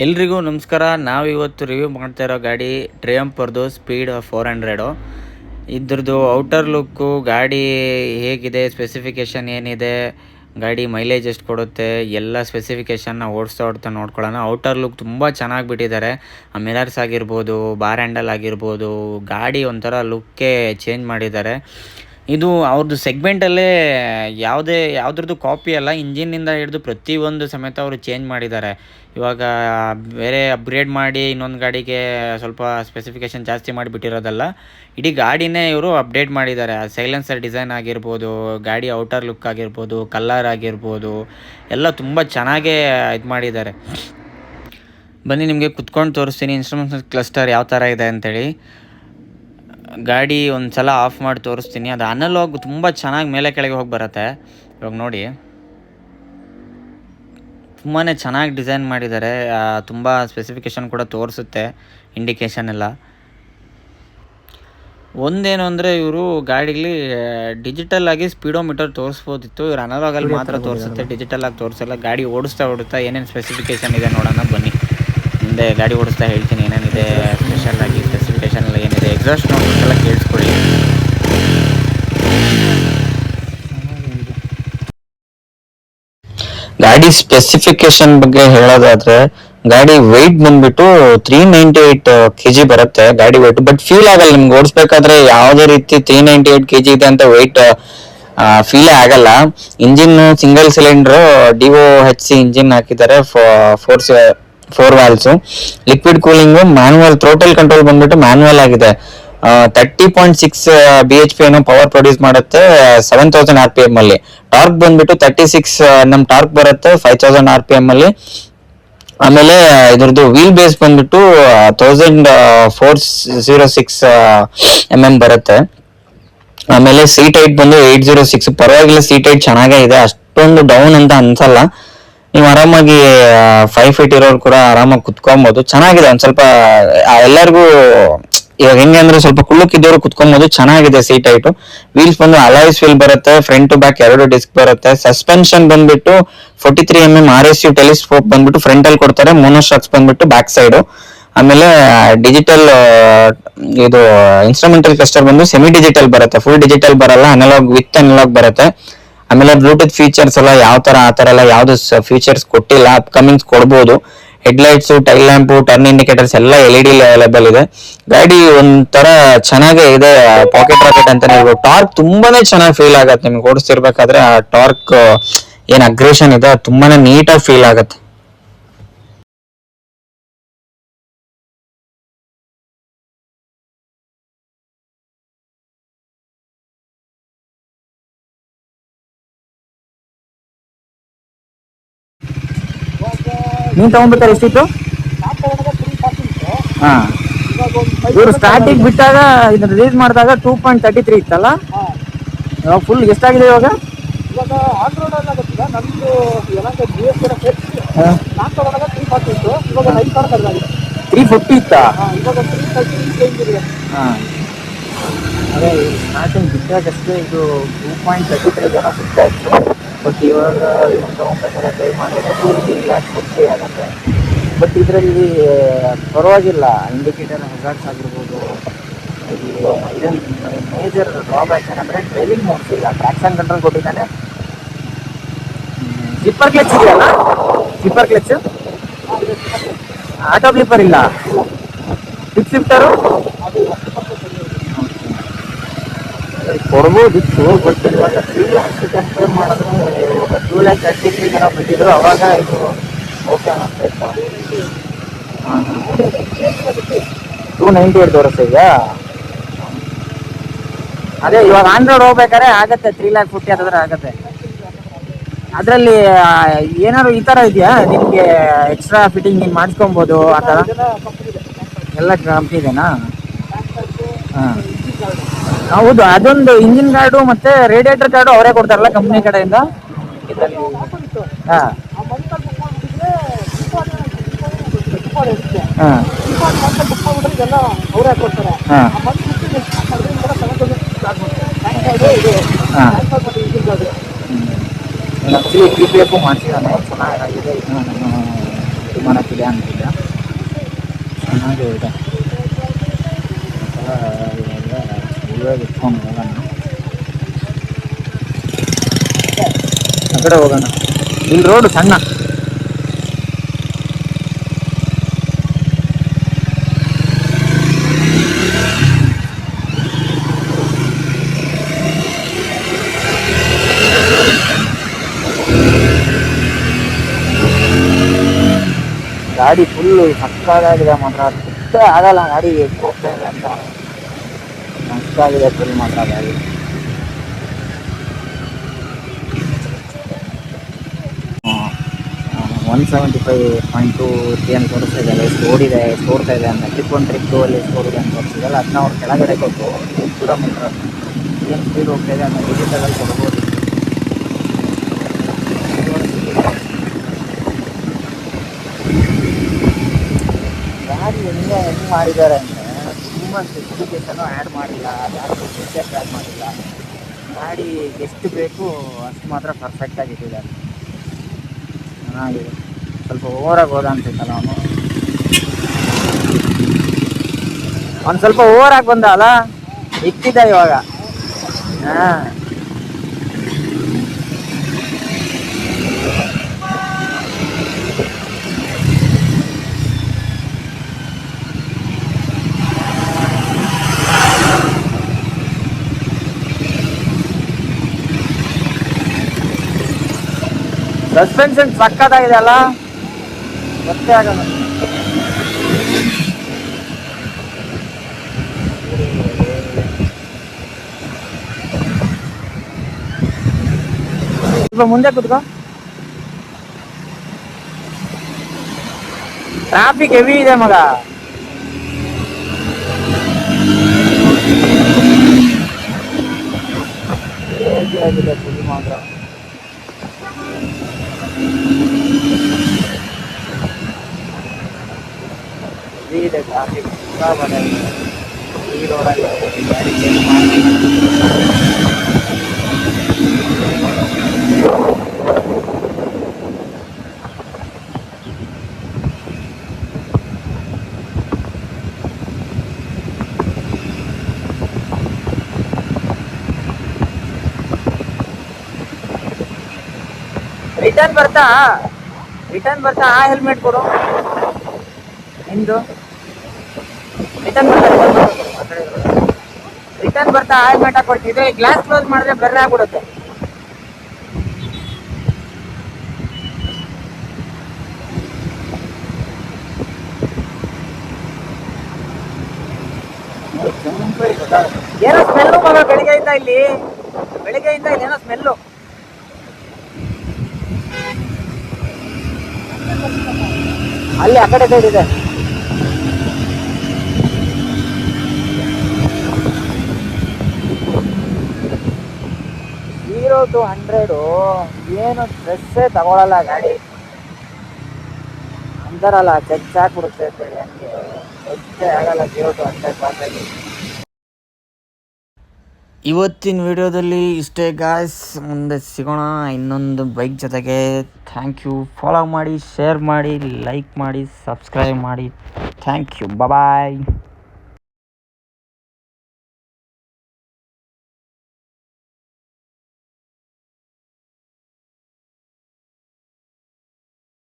ಎಲ್ರಿಗೂ ನಮಸ್ಕಾರ. ನಾವಿವತ್ತು ರಿವ್ಯೂ ಮಾಡ್ತಾ ಇರೋ ಗಾಡಿ ಟ್ರಯಂಫರ್ದು ಸ್ಪೀಡ್ 400. ಇದ್ರದ್ದು ಔಟರ್ ಲುಕ್ಕು, ಗಾಡಿ ಹೇಗಿದೆ, ಸ್ಪೆಸಿಫಿಕೇಷನ್ ಏನಿದೆ, ಗಾಡಿ ಮೈಲೇಜ್ ಎಷ್ಟು ಕೊಡುತ್ತೆ, ಎಲ್ಲ ಸ್ಪೆಸಿಫಿಕೇಷನ್ನ ಓಡಿಸ್ತಾ ನೋಡ್ಕೊಳ್ಳೋಣ. ಔಟರ್ ಲುಕ್ ತುಂಬ ಚೆನ್ನಾಗಿ ಬಿಟ್ಟಿದ್ದಾರೆ. ಆ ಮಿರರ್ಸ್ ಆಗಿರ್ಬೋದು, ಬಾರ್ ಹ್ಯಾಂಡಲ್ ಆಗಿರ್ಬೋದು, ಗಾಡಿ ಒಂಥರ ಲುಕ್ಕೇ ಚೇಂಜ್ ಮಾಡಿದ್ದಾರೆ. ಇದು ಅವ್ರದ್ದು ಸೆಗ್ಮೆಂಟಲ್ಲೇ ಯಾವುದ್ರದ್ದು ಕಾಪಿ ಅಲ್ಲ. ಇಂಜಿನ್ನಿಂದ ಹಿಡಿದು ಪ್ರತಿಯೊಂದು ಸಮೇತ ಅವರು ಚೇಂಜ್ ಮಾಡಿದ್ದಾರೆ. ಇವಾಗ ಬೇರೆ ಅಪ್ಗ್ರೇಡ್ ಮಾಡಿ ಇನ್ನೊಂದು ಗಾಡಿಗೆ ಸ್ವಲ್ಪ ಸ್ಪೆಸಿಫಿಕೇಷನ್ ಜಾಸ್ತಿ ಮಾಡಿಬಿಟ್ಟಿರೋದಲ್ಲ, ಇಡೀ ಗಾಡಿನೇ ಇವರು ಅಪ್ಡೇಟ್ ಮಾಡಿದ್ದಾರೆ. ಸೈಲೆನ್ಸರ್ ಡಿಸೈನ್ ಆಗಿರ್ಬೋದು, ಗಾಡಿ ಔಟರ್ ಲುಕ್ ಆಗಿರ್ಬೋದು, ಕಲರ್ ಆಗಿರ್ಬೋದು, ಎಲ್ಲ ತುಂಬ ಚೆನ್ನಾಗೇ ಇದು ಮಾಡಿದ್ದಾರೆ. ಬನ್ನಿ ನಿಮಗೆ ಕುತ್ಕೊಂಡು ತೋರಿಸ್ತೀನಿ ಇನ್ಸ್ಟ್ರುಮೆಂಟ್ ಕ್ಲಸ್ಟರ್ ಯಾವ ಥರ ಇದೆ ಅಂತೇಳಿ. ಗಾಡಿ ಒಂದು ಸಲ ಆಫ್ ಮಾಡಿ ತೋರಿಸ್ತೀನಿ. ಅದು ಅನಲಾಗ್ ತುಂಬ ಚೆನ್ನಾಗಿ ಮೇಲೆ ಕೆಳಗೆ ಹೋಗಿ ಬರುತ್ತೆ. ಇವಾಗ ನೋಡಿ, ತುಂಬಾ ಚೆನ್ನಾಗಿ ಡಿಸೈನ್ ಮಾಡಿದ್ದಾರೆ. ತುಂಬ ಸ್ಪೆಸಿಫಿಕೇಷನ್ ಕೂಡ ತೋರಿಸುತ್ತೆ, ಇಂಡಿಕೇಷನ್ ಎಲ್ಲ. ಒಂದೇನು ಅಂದರೆ ಇವರು ಗಾಡಿಲಿ ಡಿಜಿಟಲ್ ಆಗಿ ಸ್ಪೀಡೋಮೀಟರ್ ತೋರಿಸ್ಬೋದಿತ್ತು. ಇವ್ರು ಅನಲಾಗಲ್ಲಿ ಮಾತ್ರ ತೋರಿಸುತ್ತೆ, ಡಿಜಿಟಲ್ ಆಗಿ ತೋರಿಸಲ್ಲ. ಗಾಡಿ ಓಡಿಸ್ತಾ ಏನೇನು ಸ್ಪೆಸಿಫಿಕೇಷನ್ ಇದೆ ನೋಡೋಣ ಬನ್ನಿ. ಮುಂದೆ ಗಾಡಿ ಓಡಿಸ್ತಾ ಹೇಳ್ತೀನಿ ಏನೇನಿದೆ ಸ್ಪೆಷಲ್ ಆಗಿ, ಸ್ಪೆಸಿಫಿಕೇಷನ್ ಎಲ್ಲ ಏನಿದೆ. ಎಕ್ಸಾಸ್ಟ್ ನೋಟ್ ಎಲ್ಲ ಕೇಳಿಸ್ಕೊಳ್ಳಿ. ಗಾಡಿ ಸ್ಪೆಸಿಫಿಕೇಶನ್ ಬಗ್ಗೆ ಹೇಳೋದಾದ್ರೆ, ಗಾಡಿ ವೆಯ್ಟ್ ಬಂದ್ಬಿಟ್ಟು 398 kg ಬರುತ್ತೆ ಗಾಡಿ ವೆಯ್ಟ್. ಬಟ್ ಫೀಲ್ ಆಗಲ್ಲ ನಿಮ್ಗೆ ಓಡಿಸ್ಬೇಕಾದ್ರೆ ಯಾವುದೇ ರೀತಿ 398 kg ಇದೆ ಅಂತ ವೆಯ್ಟ್ ಫೀಲೇ ಆಗಲ್ಲ. Engine single cylinder DOHC engine ಹಾಕಿದ್ದಾರೆ, 4 valves. Liquid cooling, manual. Throttle control ಬಂದ್ಬಿಟ್ಟು ಮ್ಯಾನ್ಯುವಲ್ ಆಗಿದೆ. 30.6 BHP ಏನೋ ಪವರ್ ಪ್ರೊಡ್ಯೂಸ್ ಮಾಡುತ್ತೆ 7000 RPM ಅಲ್ಲಿ. ಟಾರ್ಕ್ ಬಂದ್ಬಿಟ್ಟು 36 ನಮ್ ಟಾರ್ಕ್ ಬರುತ್ತೆ 5000 RPM ಅಲ್ಲಿ. ಆಮೇಲೆ ಇದ್ರದ್ದು ವೀಲ್ ಬೇಸ್ ಬಂದ್ಬಿಟ್ಟು 1406 mm ಬರುತ್ತೆ. ಆಮೇಲೆ ಸೀಟ್ ಹೈಟ್ ಬಂದು 806. ಪರವಾಗಿಲ್ಲ, ಸೀಟ್ ಹೈಟ್ ಚೆನ್ನಾಗೇ ಇದೆ, ಅಷ್ಟೊಂದು ಡೌನ್ ಅಂತ ಅನ್ಸಲ್ಲ. ನೀವು ಆರಾಮಾಗಿ 5 feet ಇರೋರು ಕೂಡ ಆರಾಮಾಗಿ ಕುತ್ಕೊಬಹುದು. ಚೆನ್ನಾಗಿದೆ. ಒಂದ್ ಸ್ವಲ್ಪ ಎಲ್ಲರಿಗೂ ಇವಾಗ ಹೆಂಗೆ ಅಂದ್ರೆ ಸ್ವಲ್ಪ ಕುಳ್ಳಕ್ಕಿದ್ದವರು ಕುತ್ಕೊಬಹುದು. ಚೆನ್ನಾಗಿದೆ ಸೀಟ್ ಹೈಟು. ವೀಲ್ಸ್ ಬಂದು ಅಲಾಯ್ಸ್ ವೀಲ್ ಬರುತ್ತೆ, ಫ್ರಂಟ್ ಟು ಬ್ಯಾಕ್ 2 ಡಿಸ್ಕ್ ಬರುತ್ತೆ. ಸಸ್ಪೆನ್ಷನ್ ಬಂದ್ಬಿಟ್ಟು 43 mm RSU ಟೆಲಿಸ್ಕೋಪ್ ಬಂದ್ಬಿಟ್ಟು ಫ್ರಂಟ್ ಅಲ್ಲಿ ಕೊಡ್ತಾರೆ. ಮೋನೋಶಾಕ್ಸ್ ಬಂದ್ಬಿಟ್ಟು ಬ್ಯಾಕ್ ಸೈಡ್. ಆಮೇಲೆ ಡಿಜಿಟಲ್ ಇದು ಇನ್ಸ್ಟ್ರುಮೆಂಟಲ್ ಕ್ಲಸ್ಟರ್ ಬಂದು ಸೆಮಿ ಡಿಜಿಟಲ್ ಬರುತ್ತೆ, ಫುಲ್ ಡಿಜಿಟಲ್ ಬರಲ್ಲ, ಅನಲಾಗ್ ವಿತ್ ಅನಲಾಗ್ ಬರುತ್ತೆ. ಆಮೇಲೆ ಬ್ಲೂಟೂತ್ ಫೀಚರ್ಸ್ ಎಲ್ಲ ಯಾವ ತರ ಆ ತರ ಎಲ್ಲ ಯಾವ್ದು ಫೀಚರ್ಸ್ ಕೊಟ್ಟಿಲ್ಲ, ಅಪ್ಕಮಿಂಗ್ಸ್ ಕೊಡ್ಬೋದು. Headlights, tail lamp, turn indicators ಎಲ್ಲ LED ಅವೈಲೇಬಲ್ ಇದೆ. ಗಾಡಿ ಒಂಥರ ಚೆನ್ನಾಗೇ ಇದೆ, ಪಾಕೆಟ್ ರಾಕೆಟ್ ಅಂತಾನೆ ಹೇಳ್ಬೋದು. ಟಾರ್ಕ್ ತುಂಬಾನೇ ಚೆನ್ನಾಗಿ ಫೀಲ್ ಆಗತ್ತೆ ನಿಮ್ಗೆ ಓಡಿಸ್ತಿರ್ಬೇಕಾದ್ರೆ. ಆ ಟಾರ್ಕ್ ಏನ್ ಅಗ್ರೆಷನ್ ಇದೆ ತುಂಬಾನೇ ನೀಟಾಗಿ ಫೀಲ್ ಆಗತ್ತೆ. ನೀನ್ ತಗೊಂಡ್ಬಿಟ್ಟಾರೆ ಎಷ್ಟಿತ್ತು? ಹಾ, ಇವರು ಸ್ಟಾರ್ಟಿಂಗ್ ಬಿಟ್ಟಾಗ ಇದನ್ನ ರಿಲೀಸ್ ಮಾಡಿದಾಗ 2.33 ಇತ್ತಲ್ಲ. ಇವಾಗ ಫುಲ್ ಎಷ್ಟಾಗಿದೆ ಇವಾಗ? 340 ಇತ್ತಾ? ಅದೇ ಸ್ಟಾರ್ಟಿಂಗ್ ಬಿಟ್ಟಾಗಷ್ಟೇ ಇದು 2.33 ಜನ ಸಿಗ್ತಾ ಇತ್ತು. ಬಟ್ ಇವಾಗ ಟ್ರೈ ಮಾಡಿದ್ರೆ 2 ಆಗುತ್ತೆ. ಬಟ್ ಇದರಲ್ಲಿ ಪರವಾಗಿಲ್ಲ, ಇಂಡಿಕೇಟರ್ ಹಜಾರ್ಡ್ಸ್ ಆಗಿರ್ಬೋದು. ಇದೊಂದು ಮೇಜರ್ ಡ್ರಾಬ್ಯಾಕ್ ಏನಂದರೆ ಡ್ರೈವಿಂಗ್ ಮೋಡ್ಸ್ ಇಲ್ಲ, ಟ್ರಾಕ್ಷನ್ ಕಂಟ್ರೋಲ್ ಕೊಟ್ಟಿದ್ದಾನೆ. ಸ್ಲಿಪ್ಪರ್ ಕ್ಲಚ್ ಇದೆಯಲ್ಲ, ಸ್ಲಿಪ್ಪರ್ ಕ್ಲಚ್, ಆಟೋ ಫ್ಲಿಪ್ಪರ್ ಇಲ್ಲ. Quick shifter ಕೊಡ್ಬೋದಿತ್ತು. ಬಟ್ ಇವಾಗ 3 lakhs ಕಂಪೇರ್ ಮಾಡಿದ್ರೆ 2,33,000 ಜನ ಬಿಟ್ಟಿದ್ರು, ಅವಾಗ ಇದು ಓಕೆ ಅನ್ನಿಸ್ತಾ ಇತ್ತು. 298 ತೋರಿಸ್ತಾ ಇದೆಯಾ? ಅದೇ ಇವಾಗ ಆಂಡ್ರಾಯ್ಡ್ ಹೋಗ್ಬೇಕಾದ್ರೆ ಆಗತ್ತೆ 3,40,000 ಹತ್ತಿರ ಆಗತ್ತೆ. ಅದರಲ್ಲಿ ಏನಾದ್ರು ಈ ಥರ ಇದೆಯಾ ನಿಮಗೆ? ಎಕ್ಸ್ಟ್ರಾ ಫಿಟ್ಟಿಂಗ್ ನೀನು ಮಾಡಿಸ್ಕೊಬೋದು ಆ ಥರ ಎಲ್ಲ ಕಂಪ್ನಿ ಇದೆನಾ? ಹಾಂ, ಹೌದು. ಅದೊಂದು ಇಂಜಿನ್ ಗಾರ್ಡು ಮತ್ತೆ ರೇಡಿಯೇಟರ್ ಗಾರ್ಡು ಅವರೇ ಕೊಡ್ತಾರಲ್ಲ ಕಂಪ್ನಿ ಕಡೆಯಿಂದ. ಹಾಂ ಹಾಂ ಆ್ಯಕ್ಚುಲಿ PPF ಮಾಡಿಸಿದ್ದಾನೆ, ಚೆನ್ನಾಗಿದೆ. ವಿಮಾನಕ್ಕಿದೆ ಅಂತಿದ್ದ. ಚೆನ್ನಾಗಿ ಇದೆ. ಇವಾಗ ಇಟ್ಕೊಂಡು ಹೋಗೋಣ, ಆ ಕಡೆ ಹೋಗೋಣ. ಇಲ್ಲಿ ರೋಡು ಸಣ್ಣ. ಗಾಡಿ ಫುಲ್ಲು ಸಕ್ಕತ್ತಾಗಿದೆ ಮಾತ್ರ. ಸುತ್ತೇ ಆಗಲ್ಲ ಗಾಡಿ ಹೋಗ್ತಾ ಇದೆ ಅಂತ. ಮಸ್ತಾಗಿದೆ ಫುಲ್ ಮಾತ್ರ ಗಾಡಿ. 175.2 ಏನು ತೋರಿಸ್ತಾ ಇದೆ, ಎಷ್ಟು ಓಡಿದೆ, ಎಷ್ಟು ಓಡ್ತಾ ಇದೆ ಅಂತ. ಟ್ರಿಪ್ ಅಲ್ಲಿ ಎಷ್ಟು ಓಡಿದೆ ಅಂತ ತೋರಿಸಿದಲ್ಲ, ಅದನ್ನ ಅವ್ರು ಕೆಳಗಡೆ ಕೊಟ್ಟು ಕಿಲೋಮೀಟರ್ ಏನು ಸ್ಪೀಡ್ ಹೋಗ್ತಾ ಇದೆ ಅನ್ನೋ ಡಿಜಿಟಲಲ್ಲಿ ಕೊಡ್ಬೋದು. ಗಾಡಿ ಹೆಂಗೆ ಮಾಡಿದ್ದಾರೆ ಅಂದರೆ ತುಂಬ ಸ್ಪೆಸಿಫಿಕೇಶನು ಆ್ಯಡ್ ಮಾಡಿಲ್ಲ, ಜಾಸ್ತಿ ಫೀಚರ್ಸ್ ಆ್ಯಡ್ ಮಾಡಿಲ್ಲ. ಗಾಡಿ ಎಷ್ಟು ಬೇಕು ಅಷ್ಟು ಮಾತ್ರ ಪರ್ಫೆಕ್ಟಾಗಿ ಇಟ್ಟಿದ್ದಾರೆ. ಚೆನ್ನಾಗಿದೆ. ಸ್ವಲ್ಪ ಓವರಾಗಿ ಹೋದ ಅನ್ಸುತ್ತಲ್ಲ ಅವ್ನು ಸ್ವಲ್ಪ ಓವರಾಗಿ ಬಂದ ಅಲ್ಲ, ಇಕ್ಕಿದ್ದ ಇವಾಗ. ಹಾಂ, ಸಸ್ಪೆನ್ಷನ್ ಸಕ್ಕತ್ತಾಗಿದೆ ಅಲ್ಲ, ಗೊತ್ತೇ ಆಗಲ್ಲ. ಸ್ವಲ್ಪ ಮುಂದೆ ಕುತ್ಕೋ. ಟ್ರಾಫಿಕ್ ಹೆವಿ ಇದೆ ಮಗ. ಆಗಿದೆ ಫುಲ್ ಮಾತ್ರ. ಇದೆ ಟ್ರಾಫಿಕ್ ಈ ರೋಡಲ್ಲಿ. ಗಾಡಿ ಚೇಂಜ್ ಮಾಡಿ ರಿಟರ್ನ್ ಬರ್ತಾ ಆ ಹೆಲ್ಮೆಟ್ ಕೊಡು ನಿಂದು. ರಿಟರ್ನ್ ಬರ್ತಾ ಆ ಹೆಲ್ಮೆಟ್ ಹಾಕೊಡ್ತಿದ್ದೆ. ಗ್ಲಾಸ್ ಕ್ಲೋಸ್ ಮಾಡಿದ್ರೆ ಬ್ಲರ್ ಆಗ್ಬಿಡುತ್ತೆ. ಏನೋ ಸ್ಮೆಲ್ಲು ಮಗ, ಬೆಳಿಗ್ಗೆಯಿಂದ ಇಲ್ಲಿ ಏನೋ ಸ್ಮೆಲ್ಲು. ಅಲ್ಲಿ ಆ ಕಡೆ ಸೈಡ್ ಇದೆ. 0 to 100 ಏನು ಸ್ಟ್ರೆಸ್ಸೇ ತಗೊಳಲ್ಲ ಗಾಡಿ. ಅಂತಾರಲ್ಲ ಚೆಕ್ ಹಾಕ್ಬಿಡುತ್ತೆ ಅಂತೇಳಿ, ಹಂಗೆ ಹೆಚ್ಚೆ ಆಗಲ್ಲ 0 to 100 ಪಾಸಾಗಿ. ಇವತ್ತಿನ ವಿಡಿಯೋದಲ್ಲಿ ಇಷ್ಟೇ ಗಾಯ್ಸ್. ಮುಂದೆ ಸಿಗೋಣ ಇನ್ನೊಂದು ಬೈಕ್ ಜೊತೆಗೆ. Thank you. ಫಾಲೋ ಮಾಡಿ, ಶೇರ್ ಮಾಡಿ, ಲೈಕ್ ಮಾಡಿ, ಸಬ್ಸ್ಕ್ರೈಬ್ ಮಾಡಿ. Thank you. ಬಾಯ್.